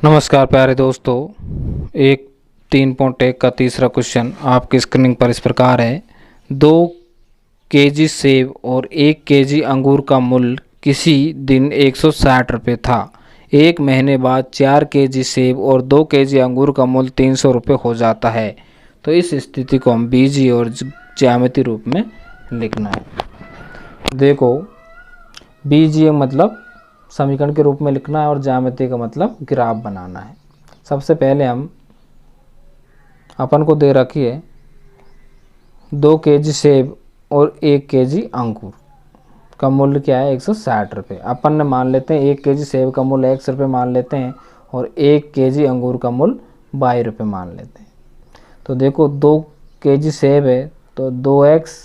नमस्कार प्यारे दोस्तों। एक 3.1 का तीसरा क्वेश्चन आपकी स्क्रीन पर इस प्रकार है। 2 केजी सेब और 1 केजी अंगूर का मूल्य किसी दिन 160 रुपये था। एक महीने बाद 4 केजी सेब और 2 केजी अंगूर का मूल्य 300 रुपये हो जाता है। तो इस स्थिति को हम बीजीय और ज्यामितीय रूप में लिखना है। देखो, बीजीय मतलब समीकरण के रूप में लिखना है और ज्यामिति का मतलब ग्राफ बनाना है। सबसे पहले हम अपन को दे रखी है 2 केजी सेब और 1 केजी अंगूर का मूल्य क्या है, 160 रुपये। अपन ने मान लेते हैं 1 केजी सेब का मूल्य x रुपये मान लेते हैं और 1 केजी अंगूर का मूल्य 22 रुपये मान लेते हैं। तो देखो 2 केजी सेब है तो 2x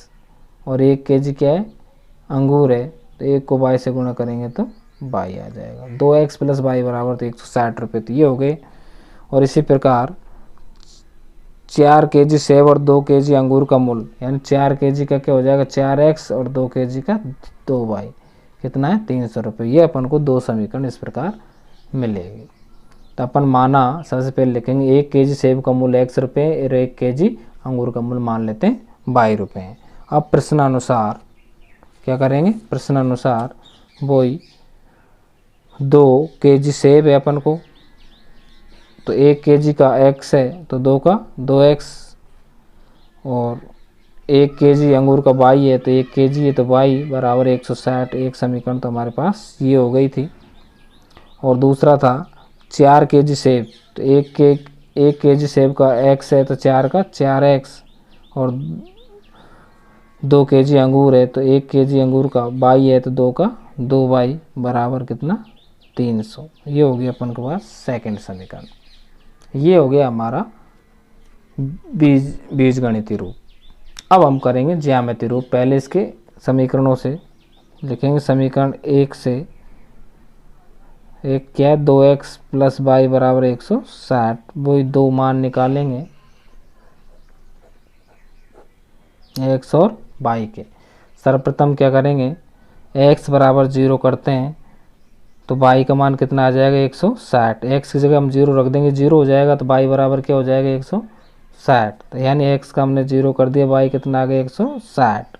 और 1 केजी क्या है, अंगूर है, तो 1 को 22 से गुणा करेंगे तो 22 आ जाएगा। 2x + 22 बराबर तो 160 रुपये, तो ये हो गए। और इसी प्रकार 4 केजी सेब और 2 केजी अंगूर का मूल्य, यानी 4 केजी का क्या हो जाएगा, 4x और 2 केजी का 2y, कितना है, 300 रुपये। ये अपन को दो समीकरण इस प्रकार मिलेगी। तो अपन माना सबसे पहले लिखेंगे 1 केजी सेब का मूल्य x रुपये और 1 केजी अंगूर का मूल्य मान लेते हैं 22 रुपये हैं। अब प्रश्नानुसार क्या करेंगे, प्रश्नानुसार वही 2 केजी सेब है अपन को, तो 1 केजी का x है तो 2 का 2x, और 1 केजी अंगूर का y है तो 1 केजी है तो y बराबर 160। एक समीकरण तो हमारे पास ये हो गई थी। और दूसरा था 4 केजी सेब, तो 1 केजी सेब का x है तो 4 का 4x, और 2 केजी अंगूर है तो 1 केजी अंगूर का y है तो 2 का 2y बराबर कितना, 300। ये हो गया अपन के पास सेकंड समीकरण। ये हो गया हमारा बीजगणितीय रूप। अब हम करेंगे ज्यामितीय रूप। पहले इसके समीकरणों से लिखेंगे। समीकरण 1 से एक क्या है, 2x + y बराबर 160। वही दो मान निकालेंगे x और y के। सर्वप्रथम क्या करेंगे, x बराबर 0 करते हैं तो y का मान कितना आ जाएगा, 160। x की जगह हम 0 रख देंगे, 0 हो जाएगा तो y बराबर क्या हो जाएगा, 160। तो यानी x का हमने 0 कर दिया, y कितना आ गया, 160।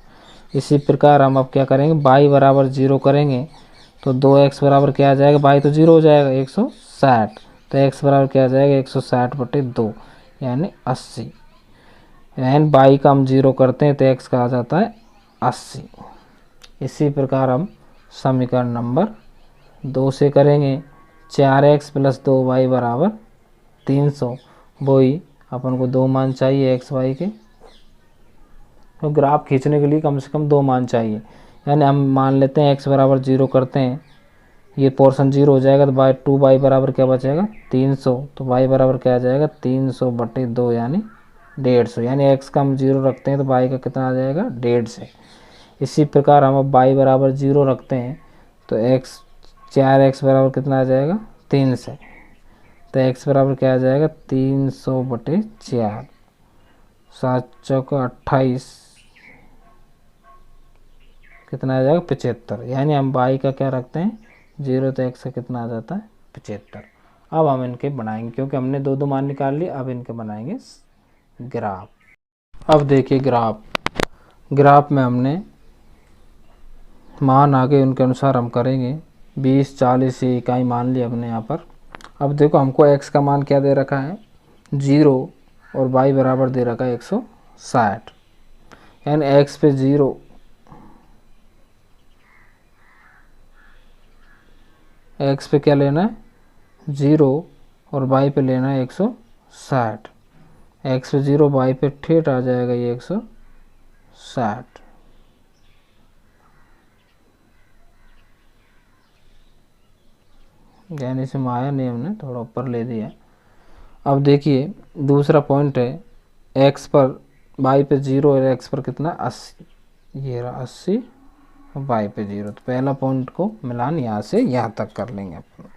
इसी प्रकार हम अब क्या करेंगे, y बराबर 0 करेंगे तो 2x बराबर क्या आ जाएगा, y तो 0 हो जाएगा, 160। तो x बराबर क्या आ जाएगा, 160/2 यानी 80। एंड y का हम 0 करते हैं तो x का आ जाता है 80। इसी प्रकार हम समीकरण नंबर 2 से करेंगे। 4x + 2y बराबर 300। वही अपन को दो मान चाहिए x y के, तो ग्राफ खींचने के लिए कम से कम दो मान चाहिए। यानी हम मान लेते हैं x बराबर 0 करते हैं, ये पोर्शन 0 हो जाएगा तो 2y बराबर क्या बचेगा, 300। तो y बराबर क्या आ जाएगा, 300/2 यानी 150। यानी x का हम 0 रखते हैं तो y का कितना आ जाएगा, 150। इसी प्रकार हम अब y बराबर 0 रखते हैं तो 4x बराबर कितना आ जाएगा, 300। तो x बराबर क्या आ जाएगा, 300/4, 7 चौका 28, कितना आ जाएगा, 75। यानी हम y का क्या रखते हैं, 0, तो x का कितना आ जाता है, 75। अब हम इनके बनाएंगे, क्योंकि हमने दो दो मान निकाल लिए। अब इनके बनाएंगे ग्राफ। अब देखिए ग्राफ में हमने मान आगे उनके अनुसार हम करेंगे। 20, 40 ये इकाई मान ली हमने यहाँ पर। अब देखो हमको x का मान क्या दे रखा है, 0, और y बराबर दे रखा है 160। यानी x पे 0, x पे क्या लेना है, 0, और y पे लेना है 160। x पे 0, y पे ठेठ आ जाएगा ये 160। यानी इसमें आया नहीं, हमने थोड़ा ऊपर ले दिया। अब देखिए दूसरा पॉइंट है, x पर y पे 0 और x पर कितना, 80। ये रहा 80 और y पे 0। तो पहला पॉइंट को मिलान यहाँ से यहाँ तक कर लेंगे अपन।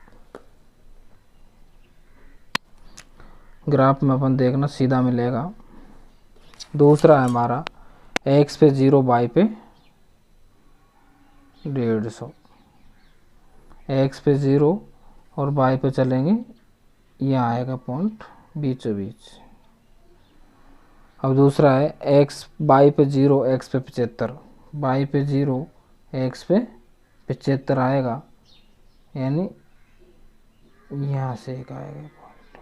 ग्राफ में अपन देखना सीधा मिलेगा। दूसरा है हमारा x पे 0, y पे 150। x पे 0 और y पे चलेंगे यहाँ आएगा पॉइंट बीचों बीच। अब दूसरा है एक्स बाई पे 0 एक्स पे 75, बाई पे 0 एक्स पे 75 आएगा, यानी यहाँ से एक आएगा पॉइंट।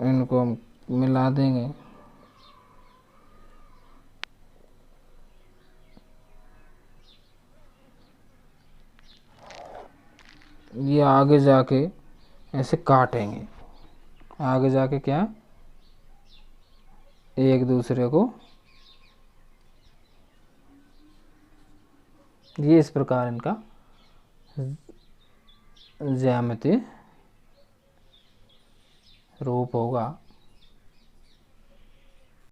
इनको हम मिला देंगे, ये आगे जाके ऐसे काटेंगे, आगे जाके क्या एक दूसरे को, ये इस प्रकार इनका ज्यामितीय रूप होगा।